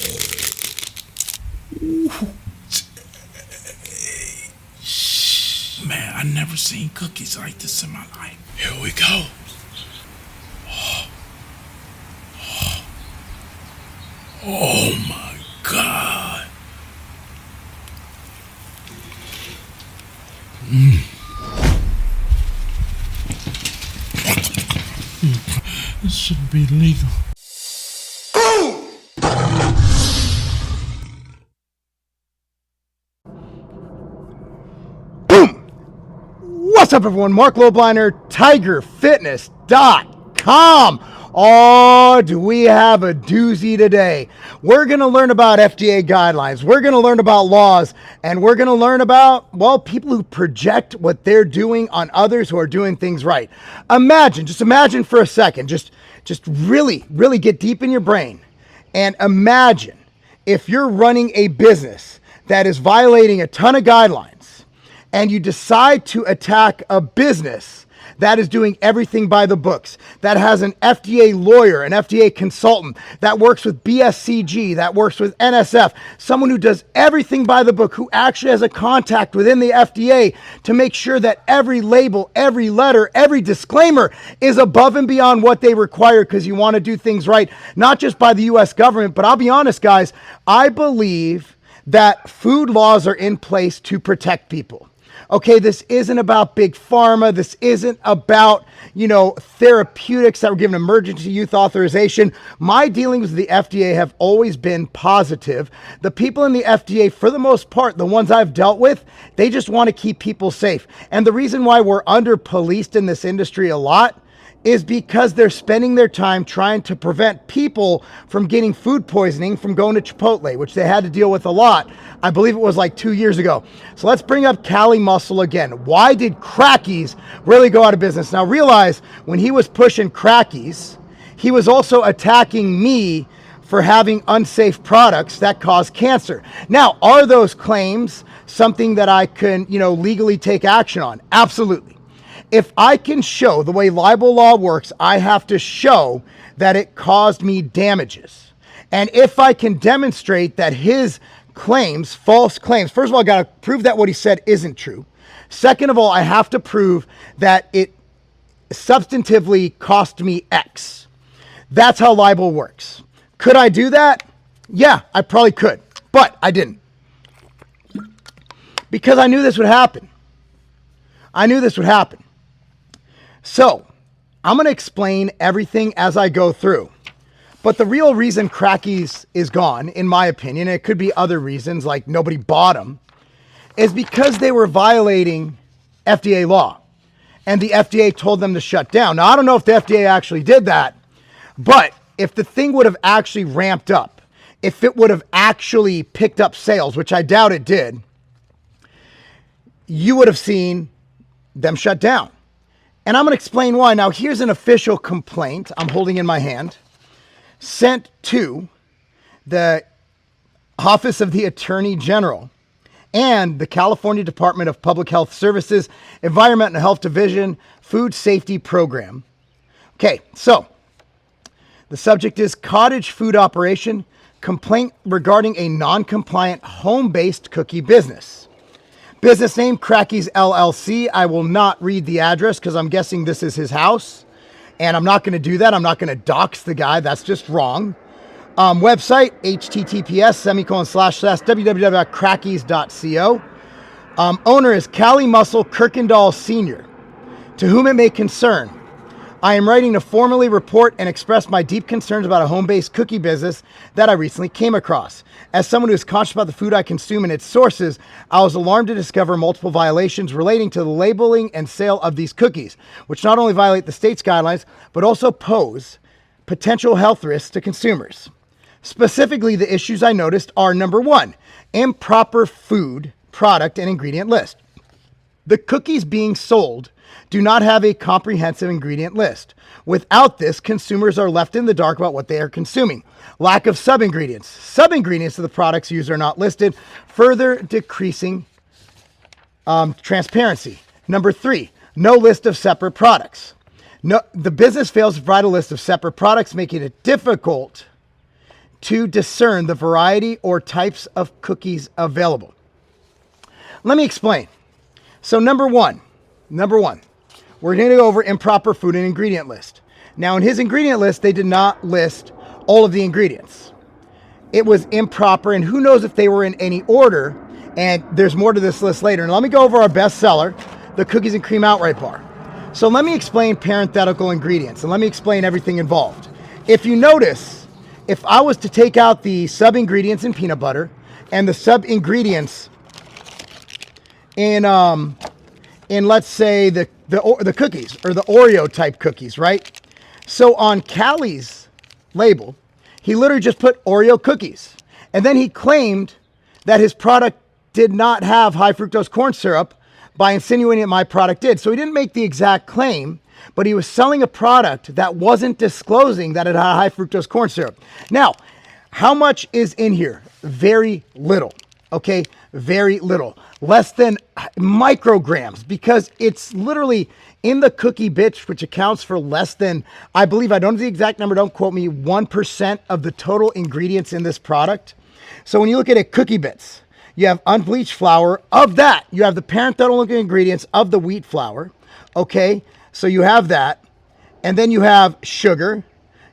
Man, I never seen cookies like this in my life. Here we go. Oh my God. This shouldn't be legal. What's up, everyone? Marc Lobliner, TigerFitness.com. Oh, do we have a doozy today? We're going to learn about FDA guidelines. We're going to learn about laws. And we're going to learn about, well, people who project what they're doing on others who are doing things right. Just imagine for a second. Just really get deep in your brain. And imagine if you're running a business that is violating a ton of guidelines, and you decide to attack a business that is doing everything by the books, that has an FDA lawyer, an FDA consultant, that works with BSCG, that works with NSF, someone who does everything by the book, who actually has a contact within the FDA to make sure that every label, every letter, every disclaimer is above and beyond what they require, because you want to do things right, not just by the US government, but I'll be honest, guys, I believe that food laws are in place to protect people. Okay, this isn't about big pharma. This isn't about, therapeutics that were given emergency use authorization. My dealings with the FDA have always been positive. The people in the FDA, for the most part, the ones I've dealt with, they just want to keep people safe. And the reason why we're under-policed in this industry a lot is because they're spending their time trying to prevent people from getting food poisoning from going to Chipotle, which they had to deal with a lot. I believe it was like 2 years ago. So let's bring up Cali Muscle again. Why did Crackies really go out of business? Now realize when he was pushing Crackies, he was also attacking me for having unsafe products that cause cancer. Now, are those claims something that I can, legally take action on? Absolutely. If I can show the way libel law works, I have to show that it caused me damages. And if I can demonstrate that his claims, false claims, first of all, I got to prove that what he said isn't true. Second of all, I have to prove that it substantively cost me X. That's how libel works. Could I do that? Yeah, I probably could, but I didn't. Because I knew this would happen. So, I'm going to explain everything as I go through. But the real reason Crackies is gone, in my opinion, and it could be other reasons like nobody bought them, is because they were violating FDA law. And the FDA told them to shut down. Now, I don't know if the FDA actually did that, but if the thing would have actually ramped up, if it would have actually picked up sales, which I doubt it did, you would have seen them shut down. And I'm going to explain why. Now, here's an official complaint I'm holding in my hand, sent to the Office of the Attorney General and the California Department of Public Health Services, Environment and Health Division, Food Safety Program. Okay, so the subject is cottage food operation, complaint regarding a non-compliant home-based cookie business. Business name, Crackies LLC. I will not read the address because I'm guessing this is his house. And I'm not going to do that. I'm not going to dox the guy. That's just wrong. Website, https://www.crackies.co. Owner is Cali Muscle Kirkendall Sr. To whom it may concern, I am writing to formally report and express my deep concerns about a home-based cookie business that I recently came across. As someone who is conscious about the food I consume and its sources, I was alarmed to discover multiple violations relating to the labeling and sale of these cookies, which not only violate the state's guidelines, but also pose potential health risks to consumers. Specifically, the issues I noticed are, number one, improper food, product, and ingredient list. The cookies being sold do not have a comprehensive ingredient list. Without this, consumers are left in the dark about what they are consuming. Lack of sub-ingredients. Sub-ingredients of the products used are not listed, further decreasing transparency. Number three, no list of separate products. No, the business fails to provide a list of separate products, making it difficult to discern the variety or types of cookies available. Let me explain. So number one, we're going to go over improper food and ingredient list. Now in his ingredient list, they did not list all of the ingredients. It was improper, and who knows if they were in any order, and there's more to this list later. And let me go over our best seller, the cookies and cream outright bar. So let me explain parenthetical ingredients, and let me explain everything involved. If you notice, if I was to take out the sub-ingredients in peanut butter and the sub-ingredients in let's say the cookies or the Oreo type cookies, right? So on Callie's label, he literally just put Oreo cookies. And then he claimed that his product did not have high fructose corn syrup by insinuating that my product did. So he didn't make the exact claim, but he was selling a product that wasn't disclosing that it had high fructose corn syrup. Now, how much is in here? Very little, okay? Very little. Less than micrograms, because it's literally in the cookie bits, which accounts for less than, I believe, I don't know the exact number, don't quote me, 1% of the total ingredients in this product. So when you look at it, cookie bits, you have unbleached flour. Of that, you have the parenthetical looking ingredients of the wheat flour. Okay, so you have that. And then you have sugar.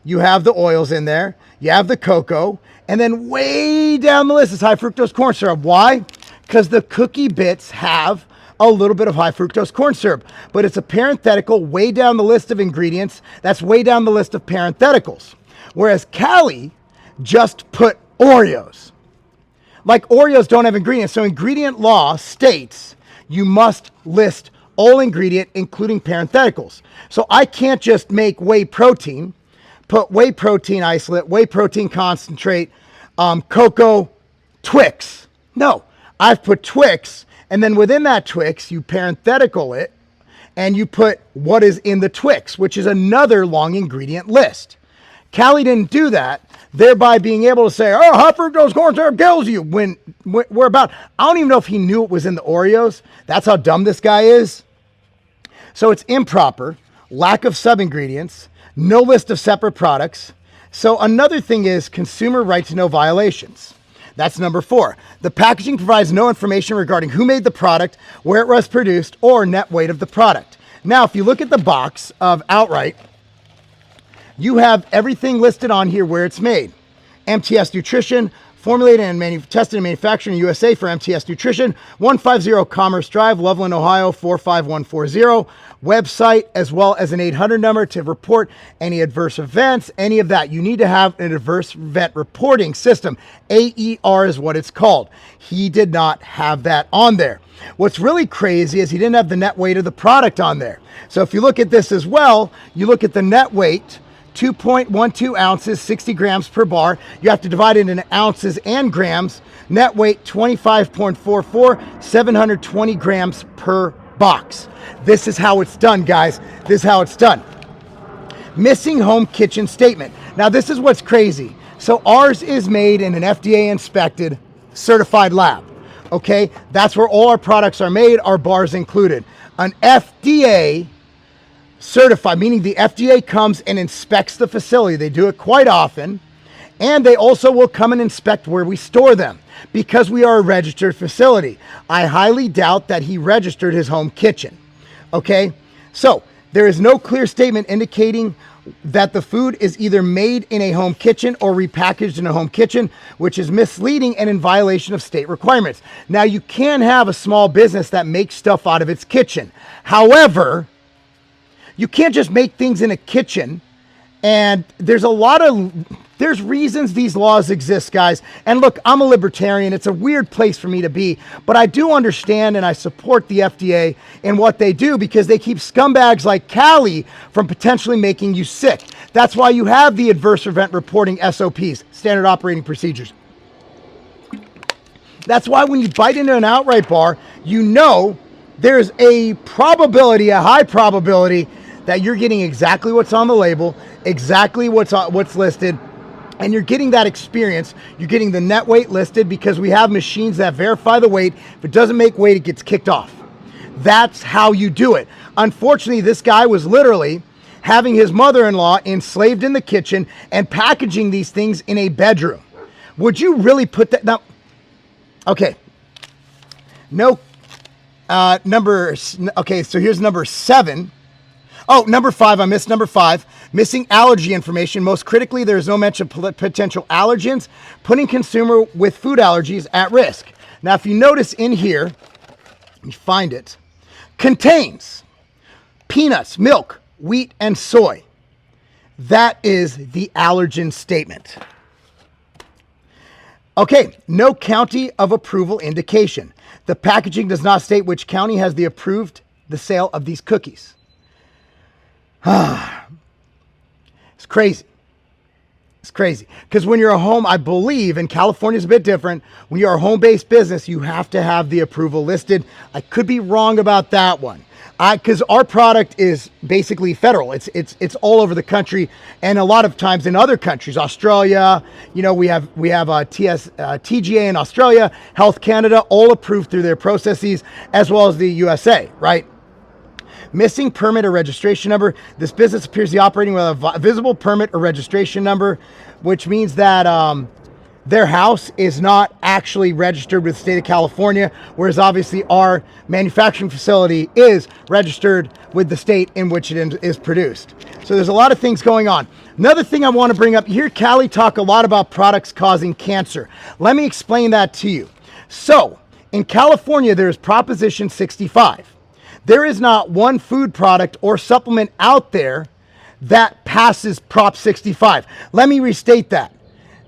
You have the oils in there. You have the cocoa. And then way down the list is high fructose corn syrup. Why? Because the cookie bits have a little bit of high fructose corn syrup, but it's a parenthetical way down the list of ingredients. That's way down the list of parentheticals. Whereas Callie just put Oreos. Like Oreos don't have ingredients. So ingredient law states you must list all ingredient, including parentheticals. So I can't just make whey protein, put whey protein isolate, whey protein concentrate, cocoa, Twix. No, I've put Twix, and then within that Twix, you parenthetical it, and you put what is in the Twix, which is another long ingredient list. Callie didn't do that, thereby being able to say, oh, high fructose corn syrup kills you, when we're about, I don't even know if he knew it was in the Oreos. That's how dumb this guy is. So it's improper, lack of sub-ingredients, no list of separate products. So another thing is consumer right to know violations. That's number 4. The packaging provides no information regarding who made the product, where it was produced, or net weight of the product. Now, if you look at the box of outright, you have everything listed on here where it's made. MTS Nutrition, formulated and tested and manufactured in USA for MTS Nutrition, 150 Commerce Drive, Loveland, Ohio, 45140. Website, as well as an 800 number to report any adverse events, any of that. You need to have an adverse event reporting system. AER is what it's called. He did not have that on there. What's really crazy is he didn't have the net weight of the product on there. So if you look at this as well, you look at the net weight, 2.12 ounces, 60 grams per bar. You have to divide it into ounces and grams. Net weight 25.44, 720 grams per box. This is how it's done, guys. This is how it's done. Missing home kitchen statement. Now, this is what's crazy. So ours is made in an FDA inspected certified lab. Okay, that's where all our products are made, our bars included. An FDA certified, meaning the FDA comes and inspects the facility. They do it quite often. And they also will come and inspect where we store them because we are a registered facility. I highly doubt that he registered his home kitchen. Okay, so there is no clear statement indicating that the food is either made in a home kitchen or repackaged in a home kitchen, which is misleading and in violation of state requirements. Now, you can have a small business that makes stuff out of its kitchen. However, you can't just make things in a kitchen. And there's reasons these laws exist, guys. And look, I'm a libertarian. It's a weird place for me to be, but I do understand and I support the FDA in what they do because they keep scumbags like Callie from potentially making you sick. That's why you have the adverse event reporting SOPs, standard operating procedures. That's why when you bite into an outright bar, you know there's a probability, a high probability, that you're getting exactly what's on the label, exactly what's listed, and you're getting that experience. You're getting the net weight listed because we have machines that verify the weight. If it doesn't make weight, it gets kicked off. That's how you do it. Unfortunately, this guy was literally having his mother-in-law enslaved in the kitchen and packaging these things in a bedroom. Would you really put that? Now, okay. No, okay, so here's number 7. Oh, number 5, I missed number 5. Missing allergy information. Most critically, there is no mention of potential allergens, putting consumer with food allergies at risk. Now, if you notice in here, let me find it, contains peanuts, milk, wheat, and soy. That is the allergen statement. Okay, no county of approval indication. The packaging does not state which county has approved the sale of these cookies. It's crazy. It's crazy. Because when you're a home, I believe, and California's a bit different, when you're a home-based business, you have to have the approval listed. I could be wrong about that one. Because our product is basically federal. It's all over the country, and a lot of times in other countries, Australia, we have TGA in Australia, Health Canada, all approved through their processes, as well as the USA, right? Missing permit or registration number. This business appears to be operating with a visible permit or registration number, which means that their house is not actually registered with the state of California, whereas obviously our manufacturing facility is registered with the state in which it is produced. So there's a lot of things going on. Another thing I want to bring up, you hear Callie talk a lot about products causing cancer. Let me explain that to you. So in California, there's Proposition 65. There is not one food product or supplement out there that passes Prop 65. Let me restate that.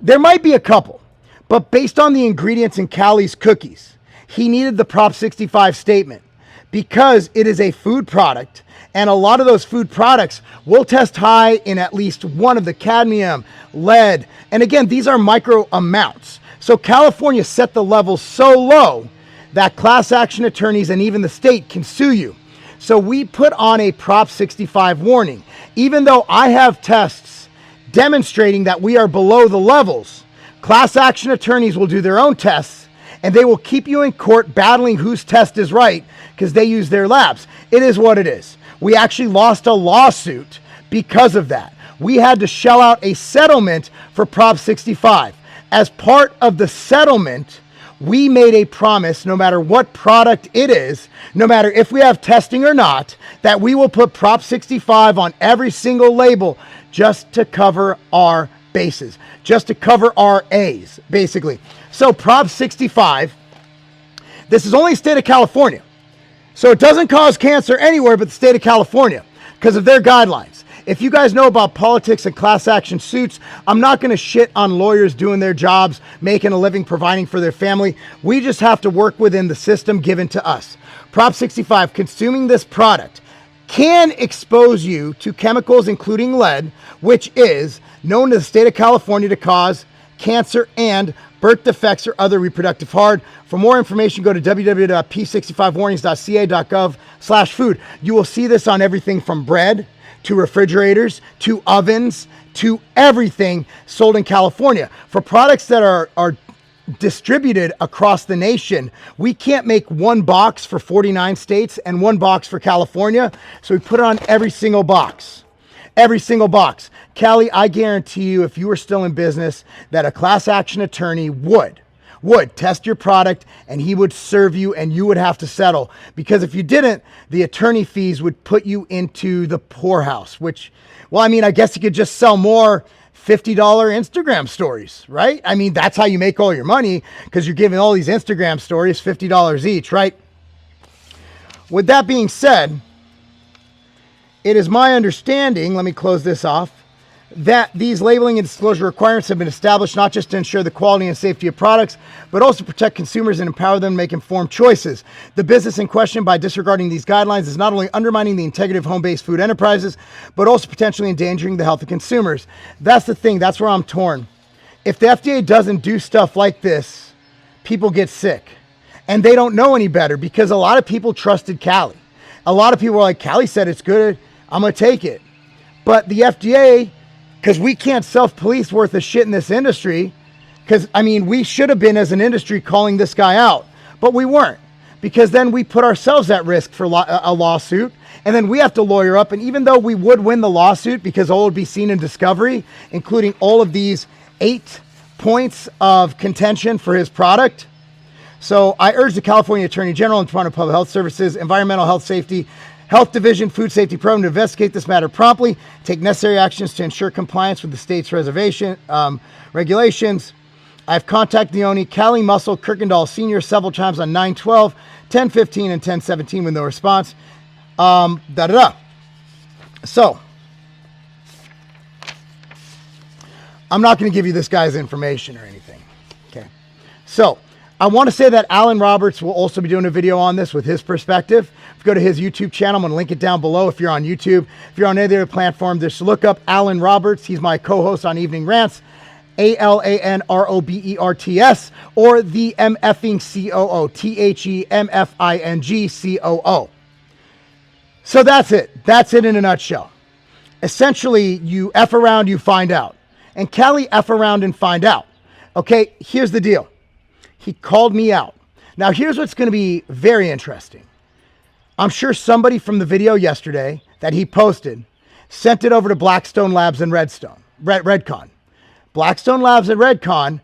There might be a couple, but based on the ingredients in Callie's cookies, he needed the Prop 65 statement because it is a food product, and a lot of those food products will test high in at least one of the cadmium, lead, and again, these are micro amounts. So California set the levels so low that class action attorneys and even the state can sue you. So we put on a Prop 65 warning. Even though I have tests demonstrating that we are below the levels, class action attorneys will do their own tests and they will keep you in court battling whose test is right because they use their labs. It is what it is. We actually lost a lawsuit because of that. We had to shell out a settlement for Prop 65. As part of the settlement, we made a promise, no matter what product it is, no matter if we have testing or not, that we will put Prop 65 on every single label just to cover our bases, just to cover our A's, basically. So Prop 65, this is only state of California. So it doesn't cause cancer anywhere but the state of California because of their guidelines. If you guys know about politics and class action suits, I'm not going to shit on lawyers doing their jobs, making a living, providing for their family. We just have to work within the system given to us. Prop 65, consuming this product can expose you to chemicals including lead, which is known to the state of California to cause cancer and birth defects or other reproductive harm. For more information, go to www.p65warnings.ca.gov/food. You will see this on everything from bread to refrigerators, to ovens, to everything sold in California. For products that are distributed across the nation, we can't make one box for 49 states and one box for California, so we put it on every single box. Every single box. Callie, I guarantee you, if you were still in business, that a class action attorney would test your product and he would serve you and you would have to settle, because if you didn't, the attorney fees would put you into the poorhouse, which, well, I mean, I guess you could just sell more $50 Instagram stories, right? I mean, that's how you make all your money, because you're giving all these Instagram stories $50 each, right? With that being said, it is my understanding, let me close this off, that these labeling and disclosure requirements have been established not just to ensure the quality and safety of products, but also protect consumers and empower them to make informed choices. The business in question, by disregarding these guidelines, is not only undermining the integrity of home-based food enterprises, but also potentially endangering the health of consumers. That's the thing. That's where I'm torn. If the FDA doesn't do stuff like this, people get sick. And they don't know any better, because a lot of people trusted Callie. A lot of people were like, Callie said it's good, I'm going to take it. But the FDA, because we can't self-police worth of shit in this industry, because, I mean, we should have been, as an industry, calling this guy out, but we weren't. because then we put ourselves at risk for a lawsuit, and then we have to lawyer up. And even though we would win the lawsuit because all would be seen in discovery, including all of these 8 points of contention for his product. So I urge the California Attorney General and Department of Public Health Services, Environmental Health Safety, Health Division, Food Safety Program to investigate this matter promptly, take necessary actions to ensure compliance with the state's regulations. I've contacted the ONI, Cali Muscle Kirkendall Sr. several times on 9/12, 10/15, and 10/17 with no response. So, I'm not going to give you this guy's information or anything. Okay. So, I want to say that Alan Roberts will also be doing a video on this with his perspective. If you go to his YouTube channel, I'm going to link it down below if you're on YouTube. If you're on any other platform, just look up Alan Roberts. He's my co-host on Evening Rants. AlanRoberts, or the MFing COO, THEMFING COO. So that's it. That's it in a nutshell. Essentially, you F around, you find out. And Kelly F around and find out. Okay, here's the deal. He called me out. Now, here's what's going to be very interesting. I'm sure somebody from the video yesterday that he posted sent it over to Blackstone Labs and Redcon. Blackstone Labs and Redcon,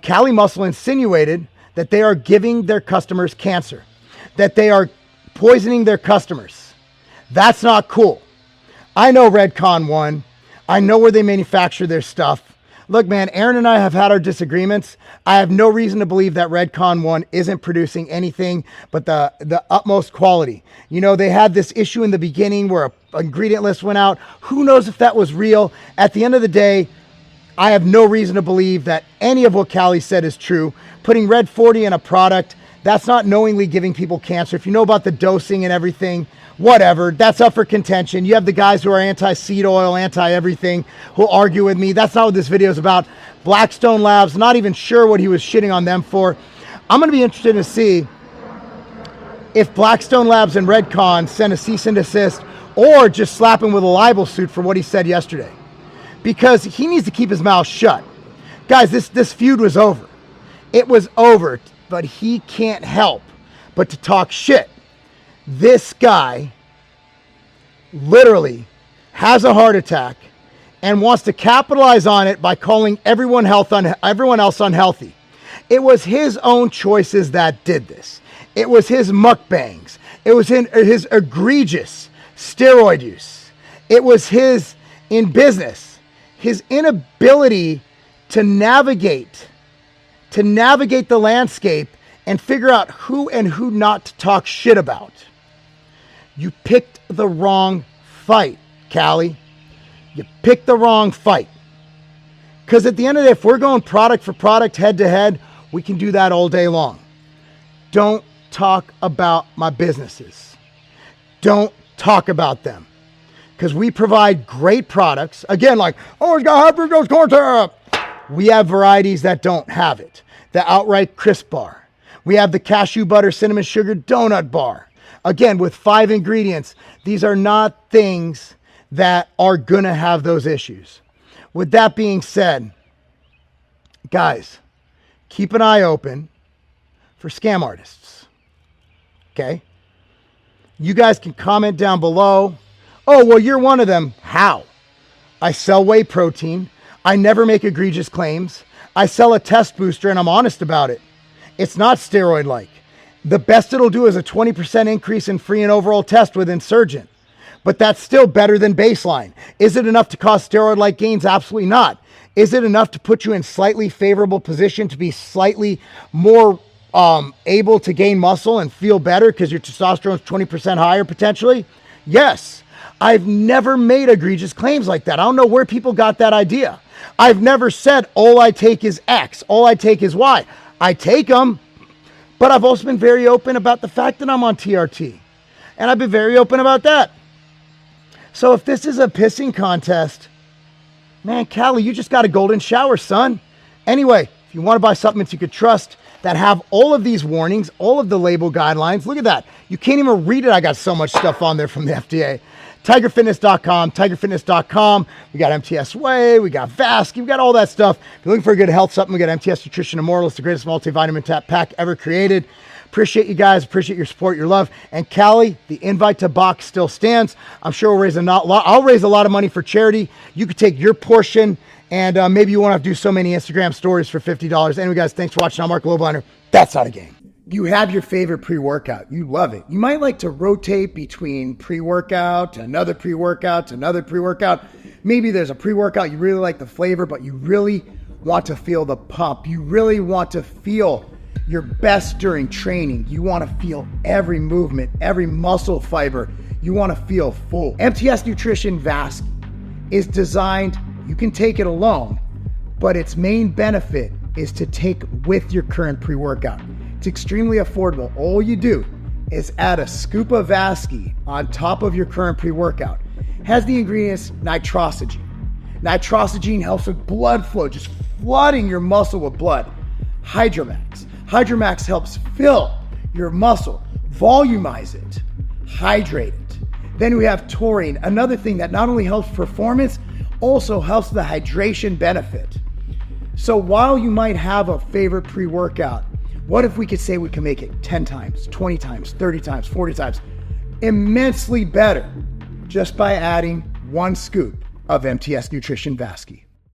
Cali Muscle insinuated that they are giving their customers cancer, that they are poisoning their customers. That's not cool. I know Redcon 1. I know where they manufacture their stuff. Look, man, Aaron and I have had our disagreements. I have no reason to believe that Redcon 1 isn't producing anything but the utmost quality. You know, they had this issue in the beginning where an ingredient list went out. Who knows if that was real? At the end of the day, I have no reason to believe that any of what Callie said is true. Putting Red 40 in a product, that's not knowingly giving people cancer. If you know about the dosing and everything, whatever, that's up for contention. You have the guys who are anti-seed oil, anti-everything, who'll argue with me. That's not what this video is about. Blackstone Labs, not even sure what he was shitting on them for. I'm going to be interested to see if Blackstone Labs and Redcon send a cease and desist or just slap him with a libel suit for what he said yesterday. Because he needs to keep his mouth shut. Guys, this feud was over. It was over, but he can't help but to talk shit. This guy literally has a heart attack and wants to capitalize on it by calling everyone else unhealthy. It was his own choices that did this. It was his mukbangs. It was his egregious steroid use. It was his, in business, his inability to navigate the landscape and figure out who and who not to talk shit about. You picked the wrong fight, Callie. You picked the wrong fight. Because at the end of the day, if we're going product for product, head to head, we can do that all day long. Don't talk about my businesses. Don't talk about them. Because we provide great products. Again, like, oh, it's got high fructose corn syrup. We have varieties that don't have it. The outright crisp bar. We have the cashew butter cinnamon sugar donut bar. Again, with 5 ingredients. These are not things that are going to have those issues. With that being said, guys, keep an eye open for scam artists. Okay? You guys can comment down below. Oh, well, you're one of them. How? I sell whey protein. I never make egregious claims. I sell a test booster and I'm honest about it. It's not steroid-like. The best it'll do is a 20% increase in free and overall test with Insurgent. But that's still better than baseline. Is it enough to cause steroid-like gains? Absolutely not. Is it enough to put you in slightly favorable position to be slightly more able to gain muscle and feel better because your testosterone is 20% higher potentially? Yes. I've never made egregious claims like that. I don't know where people got that idea. I've never said all I take is X, all I take is Y. I take them, but I've also been very open about the fact that I'm on TRT. And I've been very open about that. So if this is a pissing contest, man, Callie, you just got a golden shower, son. Anyway, if you want to buy supplements you could trust that have all of these warnings, all of the label guidelines, look at that. You can't even read it. I got so much stuff on there from the FDA. tigerfitness.com. We got MTS Whey, we got Vasky, we got all that stuff. If you're looking for a good health supplement, we got MTS Nutrition Immortal. It's the greatest multivitamin tap pack ever created. Appreciate you guys. Appreciate your support, your love. And Callie, the invite to box still stands. I'm sure we'll raise I'll raise a lot of money for charity. You could take your portion, and maybe you won't have to do so many Instagram stories for $50. Anyway, guys, thanks for watching. I'm Marc Lobliner. That's How to Game. You have your favorite pre-workout. You love it. You might like to rotate between pre-workout to another pre-workout to another pre-workout. Maybe there's a pre-workout, you really like the flavor, but you really want to feel the pump. You really want to feel your best during training. You want to feel every movement, every muscle fiber. You want to feel full. MTS Nutrition Vasky is designed, you can take it alone, but its main benefit is to take with your current pre-workout. It's extremely affordable. All you do is add a scoop of Vasky on top of your current pre-workout. It has the ingredients nitrosogene. Nitrosogene helps with blood flow, just flooding your muscle with blood. Hydromax. Hydromax helps fill your muscle, volumize it, hydrate it. Then we have taurine, another thing that not only helps performance, also helps the hydration benefit. So while you might have a favorite pre-workout, what if we could say we can make it 10 times, 20 times, 30 times, 40 times, immensely better just by adding one scoop of MTS Nutrition Vasky.